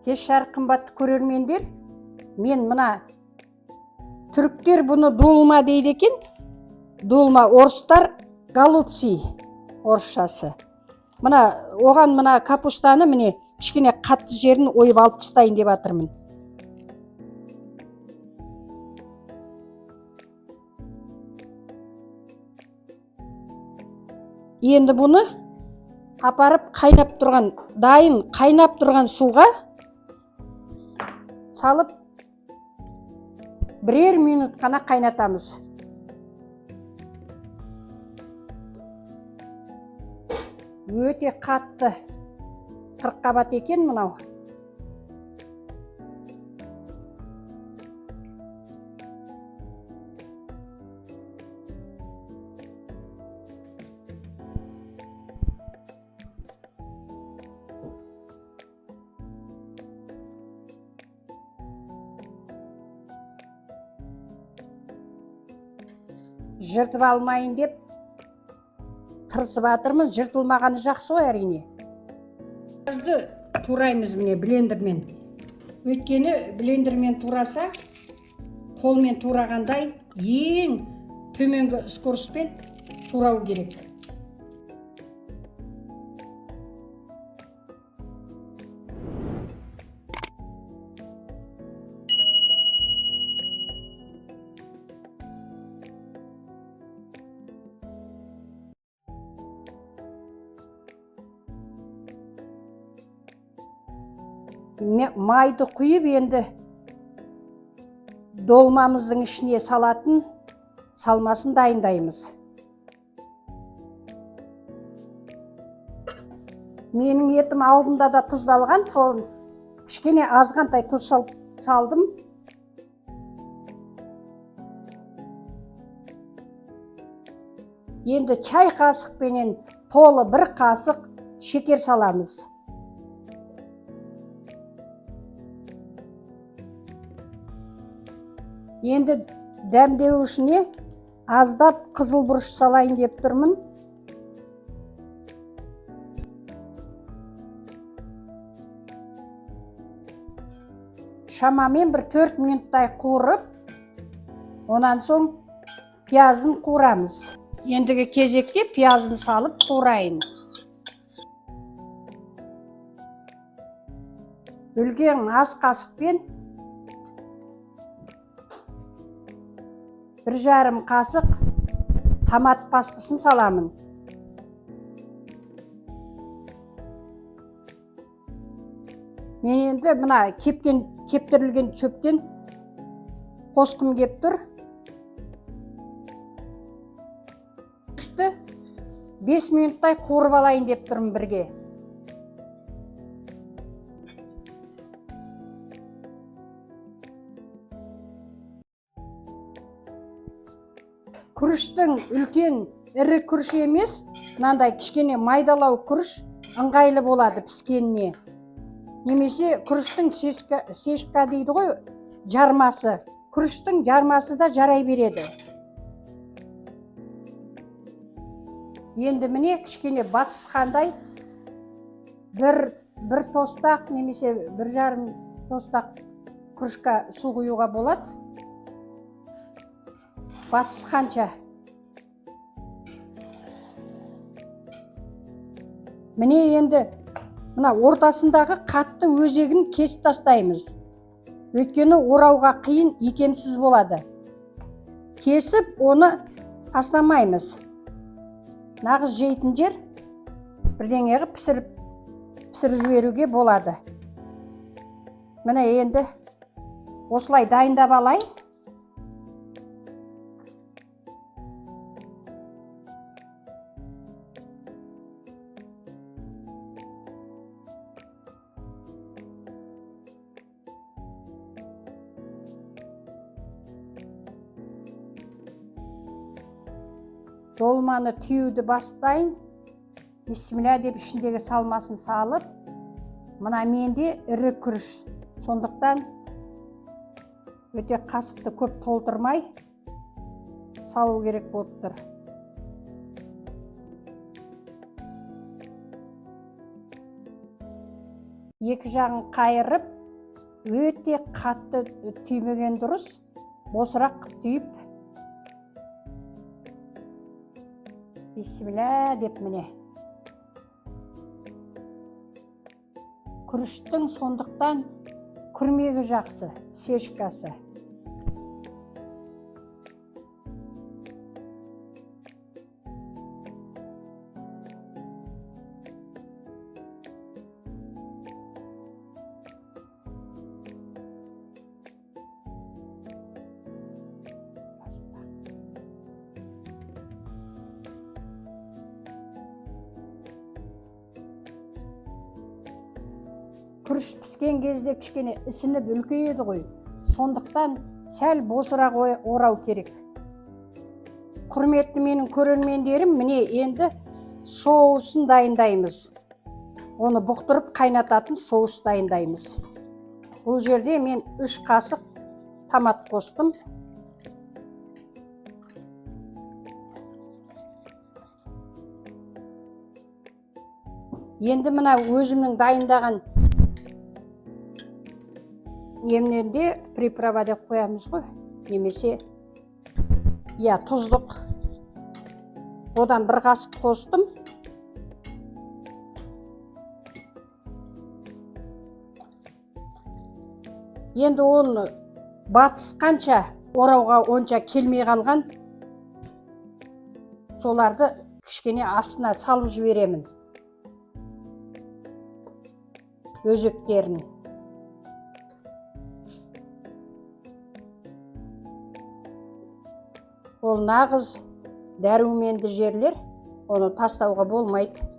Кеш жарық қымбатты көрермендер, мен мына түріктер бұны долма дейді екен. Долма, орыстар голубцы орысшасы. Мына оған мына капустаны міне кішкене қатты жерін ойып алып тастайын деп жатырмын. Енді бұны апарып дайын қайнап тұрған суға салып бірер минут қана қайнатамыз. Өте қатты қырыққабат екен мынау. Жыртып алмайын деп тырысып жатырмын. Жыртылмағаны жақсы ғой әрине. Пиязды тураймыз міне блендермен. Өйткені блендермен тураса, қолмен турағандай ең төменгі скоростьпен турау керек. Майды құйып енді долмамыздың ішіне салатын салмасын дайындаймыз. Менің етім алдында да тұздалған, сол кішкене азғантай тұз салдым. Енді чай қасықпенен толы бір қасық шекер саламыз. Енді дәмдеуішіне аздап қызыл бұрыш салайын деп тұрмын. Шамамен бір 4 минуттай қуырып, онан соң пиязын қуырамыз. Ендігі кезекте пиязын салып қуырайын. Үлкен ас қасықпен 1,5 қасық томат пастасын саламын. Мен енді мына кептірілген шөптен қосқым кеп тұр. 5 минуттай қуырып алайын деп тұрмын бірге. Күріштің үлкен ірі күріш емес, мынандай кішкене майдалау күріш ыңғайлы болады піскеніне. Немесе күріштің сешка дейді ғой, жармасы. Күріштің жармасы да жарай береді. Енді міне кішкене батысқандай бір тостақ немесе 1,5 тостақ күрішке су құюға болады. Батысқанша. Міне енді мына ортасындағы қатты өзегін кесіп тастаймыз. Өйткені орауға қиын, икемсіз болады. Кесіп, оны тастамаймыз. Нағыз жейтін жер бірдеңеге пісіріп жіберуге болады. Міне енді осылай дайындап алайын. Долманы түйуді бастайын. Бисмилля деп ішіндегі салмасын салып, мына менде ірі күріш. Сондықтан өте қасықты көп толтырмай салу керек болып тұр. Екі жағын қайырып, өте қатты түймеген дұрыс. Босырақ түйіп. Бисмилля деп міне. Күріштің сондықтан күрмегі жақсы, сешкасы. Күріш піскен кезде кішкене ісініп үлкейеді ғой. Сондықтан сәл босырақ орау керек. Құрметті менің көрермендерім, міне енді соусын дайындаймыз. Оны бұқтырып қайнататын соус дайындаймыз. Бұл жерде мен 3 қасық томат қостым. Енді мына өзімнің дайындаған немнен де приправа деп қоямыз ғой, немесе тұздық. Одан 1 қасық қостым. Енді оны батысқанша орауға онша келмей қалған соларды кішкене астына салып жіберемін. Өзектерін. Ол нағыз дәруменді жерлер, оны тастауға болмайды.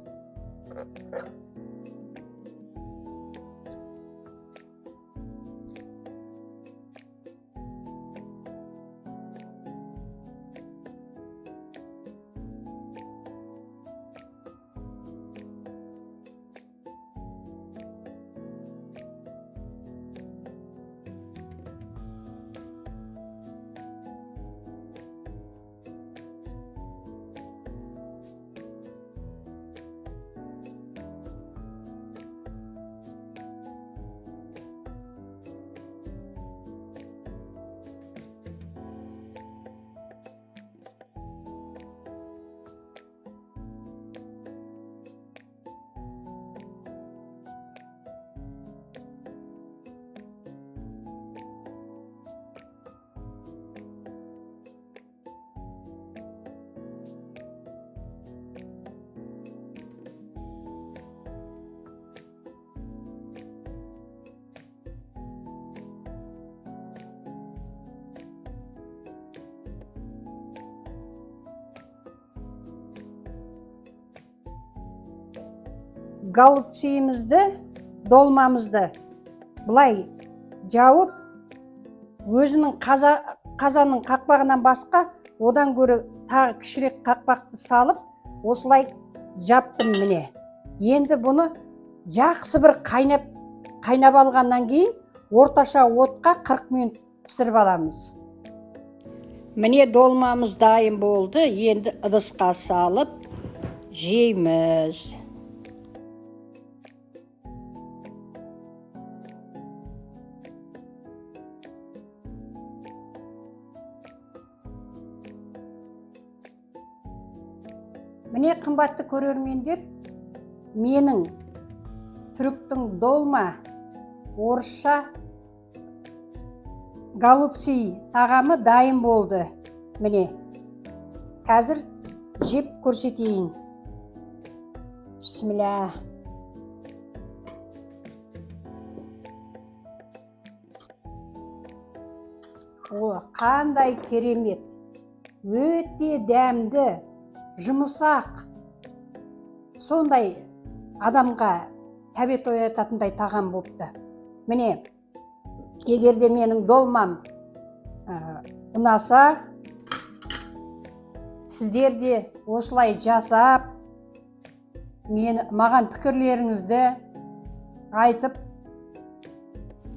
Голубцейімізді, долмамызды бұлай жауып, өзінің қазанның қақпағынан басқа, одан көрі тағы кішірек қақпақты салып, осылай жаптым міне. Енді бұны жақсы бір қайнап алғаннан кейін, орташа отқа 40 минут пісіріп аламыз. Міне долмамыз дайын болды, енді ыдысқа салып жейміз. Міне қымбатты көрермендер, менің түріктің долма, орысша голубцы тағамы дайын болды. Міне, қазір жеп көрсетейін. Бисмилля. О, қандай керемет. Өте дәмді. Жұмысақ, сондай адамға тәбет оятатындай тағам болыпты. Міне, егерде менің долмам ұнаса, сіздер де осылай жасап, маған пікірлеріңізді айтып,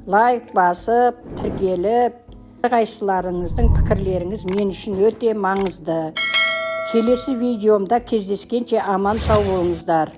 лайк басып, тіркеліп, қайсыларыңыздың пікірлеріңіз мен үшін өте маңызды. Келесі видеомда кездескенше аман сау болыңыздар.